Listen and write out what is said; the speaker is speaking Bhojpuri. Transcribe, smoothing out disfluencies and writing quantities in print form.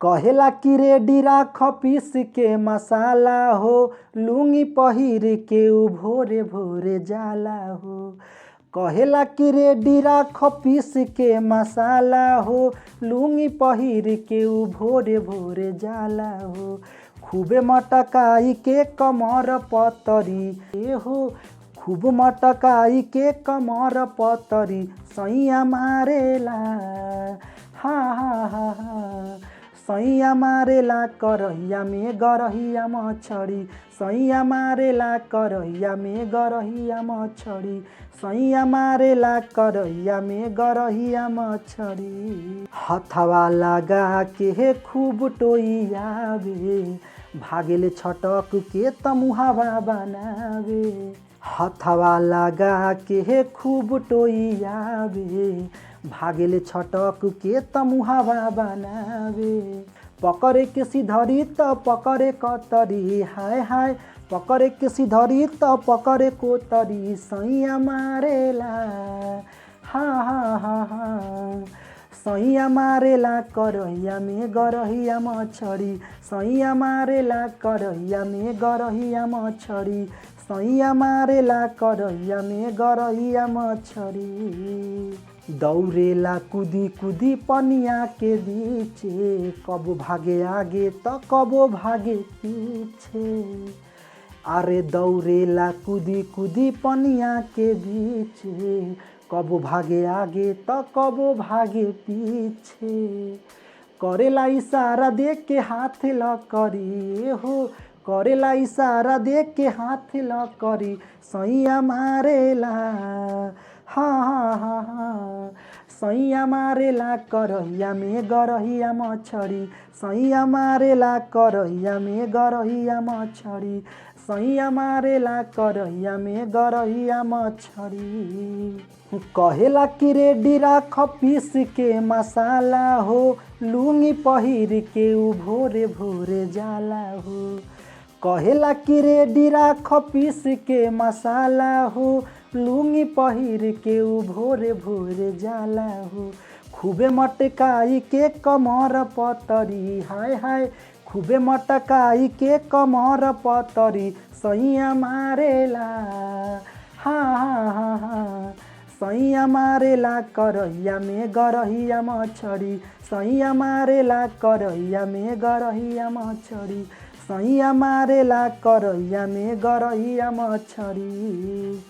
कहेला कि रेडी राख पीस के मसाला हो, लुंगी पहिर के उ भोरे भोरे जाला हो। कहेला कि रेडी राख पीस के मसाला हो, लुंगी पहिर के उ भोरे भोरे जाला हो। खूबे मटकाई के कमर पतरी हो, खूब मटकाई के कमर पतरी सैया मारेला। हाँ हाँ हाँ हाँ सैया मारेला करहिया में गरहिया मछरी, सैया मारेला करहिया में गरहिया मछरी, सैया मारेला करहिया में गरहिया मछरी। हथवा लगा के खूब टोइयावे, भागेले छटक के त मुहावा बनावे। हथवा लगा के खूब टोइयावे, भागेले छटक के त मुहावा बनावे। पकड़े के सिधरी त पकड़े कतरी, हाय हाय पकड़े के सिधरी त पकड़े कोतरी सैया मारेला। हाँ हाँ हाँ हाँ सैया मारेला करहिया में गरहिया मछरी, सैया मारेला करहिया में गरहिया मछरी, सैया मारेला करहिया में गरहिया मछरी। दौड़ेला कूदी कूदी पनिया के बीचे, कबो भागे आगे त कबो भागे पीछे। अरे दौड़ेला कूदी कूदी पनिया के बीचे, कबो भागे आगे त कबो भागे पीछे। करेला इशारा देख के हाथ लकड़ी हो, करेला इशारा देख के हाथ लकड़ी सैया मारेला। हाँ हाँ हाँ हाँ सैया मारेला करहिया में गरहिया मछरी, सैया मारेला करहिया में गरहिया मछरी, सैया मारेला करहिया में गरहिया मछरी। कहेला कि रेडी राख पीस के मसाला हो, लुंगी पहिर के उ भोरे भोरे जाला हो। कहेला कि रेडी राख पीस के मसाला हो, लुंगी पहिर के उ भोरे भोरे जाला हो। खूबे मटकाई के कमर पतरी, हाय हाय खूबे मटकाई के कमर पतरी सैया मारेला। हाँ हाँ हाँ हाँ सैया मारेला करहिया में गरहिया मछरी, सैया मारेला करहिया में गरहिया मछरी, सैया मारेला करहिया में गरहिया मछरी।